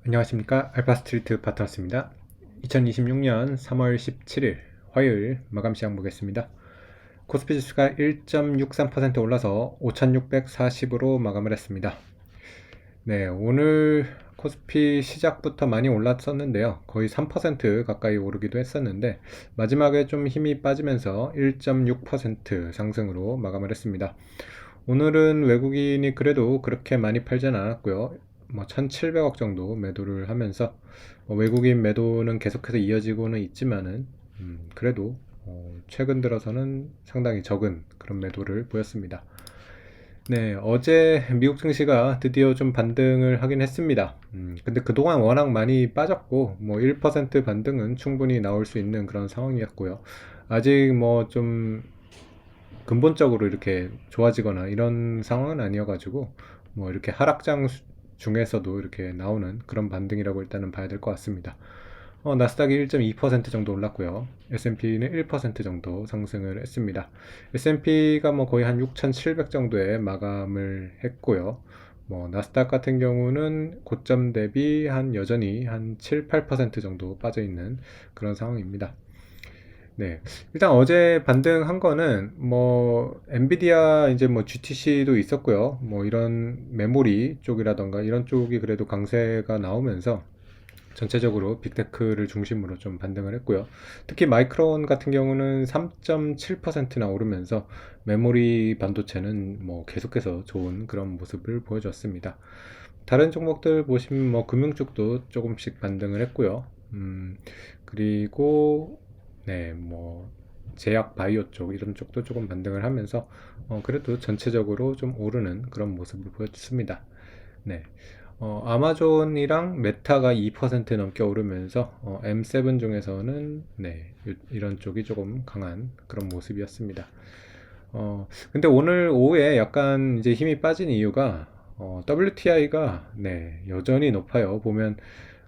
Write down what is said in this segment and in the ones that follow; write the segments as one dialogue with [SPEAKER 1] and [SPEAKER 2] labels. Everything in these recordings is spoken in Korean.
[SPEAKER 1] 안녕하십니까. 알파스트리트 파트너스입니다. 2026년 3월 17일 화요일 마감 시장 보겠습니다. 코스피 지수가 1.63% 올라서 5640으로 마감을 했습니다. 네, 오늘 코스피 시작부터 많이 올랐었는데요. 거의 3% 가까이 오르기도 했었는데 마지막에 좀 힘이 빠지면서 1.6% 상승으로 마감을 했습니다. 오늘은 외국인이 그래도 그렇게 많이 팔진 않았고요. 1700억 정도 매도를 하면서 외국인 매도는 계속해서 이어지고는 있지만은 그래도 최근 들어서는 상당히 적은 그런 매도를 보였습니다. 네, 어제 미국 증시가 드디어 좀 반등을 하긴 했습니다. 근데 그동안 워낙 많이 빠졌고, 1% 반등은 충분히 나올 수 있는 그런 상황이었고요. 아직 좀 근본적으로 이렇게 좋아지거나 이런 상황은 아니어가지고, 이렇게 하락장 중에서도 이렇게 나오는 그런 반등이라고 일단은 봐야 될 것 같습니다. 나스닥이 1.2% 정도 올랐고요. S&P는 1% 정도 상승을 했습니다. S&P가 거의 한 6,700 정도에 마감을 했고요. 나스닥 같은 경우는 고점 대비 여전히 한 7, 8% 정도 빠져 있는 그런 상황입니다. 네. 일단 어제 반등한 거는 엔비디아 이제 GTC도 있었고요. 이런 메모리 쪽이라던가 이런 쪽이 그래도 강세가 나오면서 전체적으로 빅테크를 중심으로 좀 반등을 했고요. 특히 마이크론 같은 경우는 3.7%나 오르면서 메모리 반도체는 계속해서 좋은 그런 모습을 보여줬습니다. 다른 종목들 보시면 금융 쪽도 조금씩 반등을 했고요. 그리고 네, 제약 바이오 쪽 이런 쪽도 조금 반등을 하면서 그래도 전체적으로 좀 오르는 그런 모습을 보였습니다. 네. 아마존이랑 메타가 2% 넘게 오르면서 M7 중에서는 네, 이런 쪽이 조금 강한 그런 모습이었습니다. 근데 오늘 오후에 약간 이제 힘이 빠진 이유가 WTI가 네, 여전히 높아요. 보면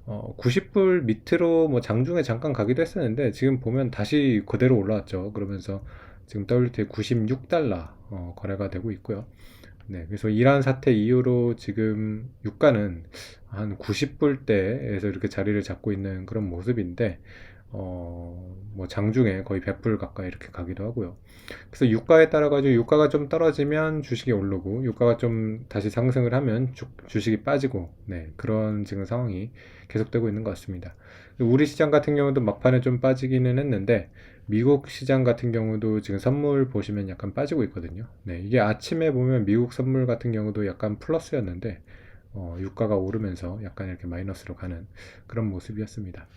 [SPEAKER 1] 90불 밑으로 장중에 잠깐 가기도 했었는데 지금 보면 다시 그대로 올라왔죠. 그러면서 지금 WTI 96달러 거래가 되고 있고요. 네, 그래서 이란 사태 이후로 지금 유가는 한 90불대에서 이렇게 자리를 잡고 있는 그런 모습인데, 장중에 거의 100불 가까이 이렇게 가기도 하고요. 그래서 유가에 따라 가지고 유가가 좀 떨어지면 주식이 오르고, 유가가 좀 다시 상승을 하면 주식이 빠지고, 네, 그런 지금 상황이 계속되고 있는 것 같습니다. 우리 시장 같은 경우도 막판에 좀 빠지기는 했는데, 미국 시장 같은 경우도 지금 선물 보시면 약간 빠지고 있거든요. 네, 이게 아침에 보면 미국 선물 같은 경우도 약간 플러스였는데, 유가가 오르면서 약간 이렇게 마이너스로 가는 그런 모습이었습니다.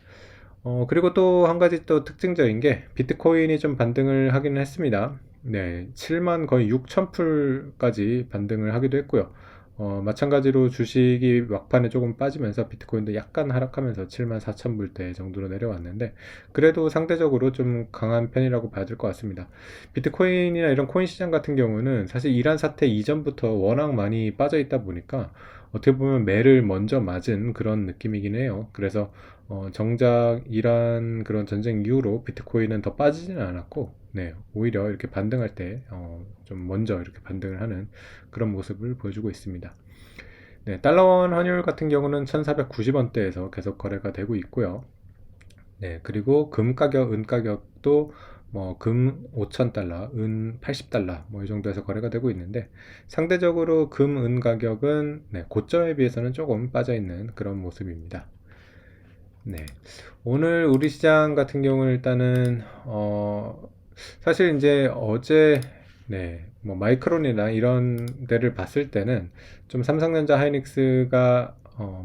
[SPEAKER 1] 그리고 또 한 가지 또 특징적인 게 비트코인이 좀 반등을 하기는 했습니다. 네, 7만 거의 6천 풀까지 반등을 하기도 했고요. 마찬가지로 주식이 막판에 조금 빠지면서 비트코인도 약간 하락하면서 7만 4천 불대 정도로 내려왔는데 그래도 상대적으로 좀 강한 편이라고 봐야 될 것 같습니다. 비트코인이나 이런 코인 시장 같은 경우는 사실 이란 사태 이전부터 워낙 많이 빠져 있다 보니까 어떻게 보면 매를 먼저 맞은 그런 느낌이긴 해요. 그래서 정작 이란 그런 전쟁 이후로 비트코인은 더 빠지지는 않았고, 네, 오히려 이렇게 반등할 때, 좀 먼저 이렇게 반등을 하는 그런 모습을 보여주고 있습니다. 네, 달러원 환율 같은 경우는 1490원대에서 계속 거래가 되고 있고요. 네, 그리고 금 가격, 은 가격도 금 5000달러, 은 80달러, 이 정도에서 거래가 되고 있는데, 상대적으로 금, 은 가격은 네, 고점에 비해서는 조금 빠져 있는 그런 모습입니다. 네. 오늘 우리 시장 같은 경우는 일단은 사실 이제 어제 네, 마이크론이나 이런 데를 봤을 때는 좀 삼성전자 하이닉스가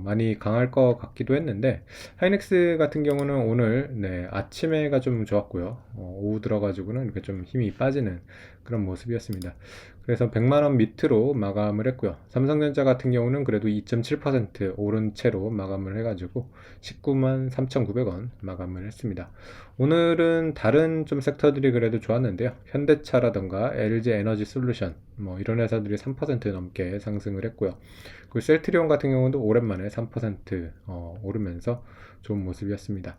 [SPEAKER 1] 많이 강할 것 같기도 했는데 하이닉스 같은 경우는 오늘 네, 아침에가 좀 좋았고요. 오후 들어가지고는 이렇게 좀 힘이 빠지는 그런 모습이었습니다. 그래서 100만 원 밑으로 마감을 했고요. 삼성전자 같은 경우는 그래도 2.7% 오른 채로 마감을 해가지고 19만 3,900원 마감을 했습니다. 오늘은 다른 좀 섹터들이 그래도 좋았는데요. 현대차라던가 LG 에너지 솔루션 이런 회사들이 3% 넘게 상승을 했고요. 그리고 셀트리온 같은 경우도 오랜만에 3% 오르면서 좋은 모습이었습니다.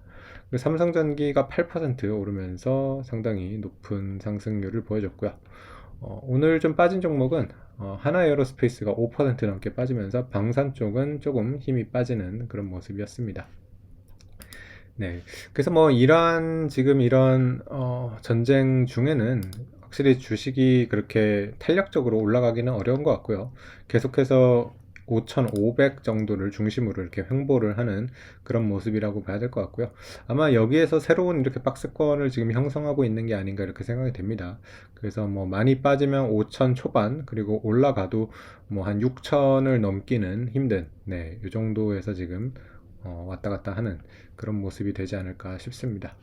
[SPEAKER 1] 그리고 삼성전기가 8% 오르면서 상당히 높은 상승률을 보여줬고요. 오늘 좀 빠진 종목은 하나 에어로스페이스가 5% 넘게 빠지면서 방산 쪽은 조금 힘이 빠지는 그런 모습이었습니다. 네. 그래서 뭐 이러한 지금 이런 전쟁 중에는 확실히 주식이 그렇게 탄력적으로 올라가기는 어려운 것 같고요. 계속해서 5,500 정도를 중심으로 이렇게 횡보를 하는 그런 모습이라고 봐야 될 것 같고요. 아마 여기에서 새로운 이렇게 박스권을 지금 형성하고 있는 게 아닌가 이렇게 생각이 됩니다. 그래서 뭐 많이 빠지면 5,000 초반 그리고 올라가도 뭐 한 6,000을 넘기는 힘든 네, 이 정도에서 지금 왔다 갔다 하는 그런 모습이 되지 않을까 싶습니다.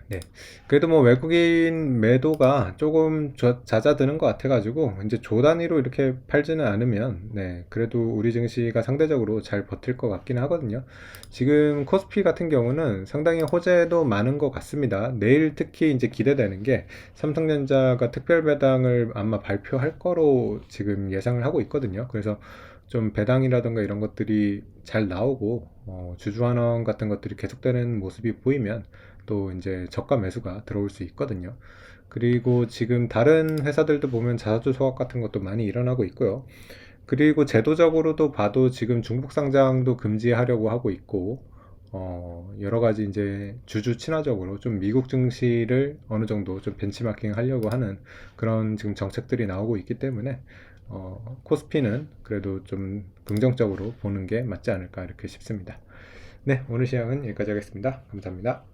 [SPEAKER 1] 네. 그래도 뭐 외국인 매도가 조금 잦아드는 것 같아가지고 이제 조 단위로 이렇게 팔지는 않으면 네. 그래도 우리 증시가 상대적으로 잘 버틸 것 같긴 하거든요. 지금 코스피 같은 경우는 상당히 호재도 많은 것 같습니다. 내일 특히 이제 기대되는 게 삼성전자가 특별 배당을 아마 발표할 거로 지금 예상을 하고 있거든요. 그래서 좀 배당이라던가 이런 것들이 잘 나오고 주주환원 같은 것들이 계속되는 모습이 보이면 또 이제 저가 매수가 들어올 수 있거든요. 그리고 지금 다른 회사들도 보면 자사주 소각 같은 것도 많이 일어나고 있고요. 그리고 제도적으로도 봐도 지금 중국 상장도 금지하려고 하고 있고, 여러 가지 이제 주주 친화적으로 좀 미국 증시를 어느 정도 좀 벤치마킹 하려고 하는 그런 지금 정책들이 나오고 있기 때문에, 코스피는 그래도 좀 긍정적으로 보는 게 맞지 않을까 이렇게 싶습니다. 네, 오늘 시황은 여기까지 하겠습니다. 감사합니다.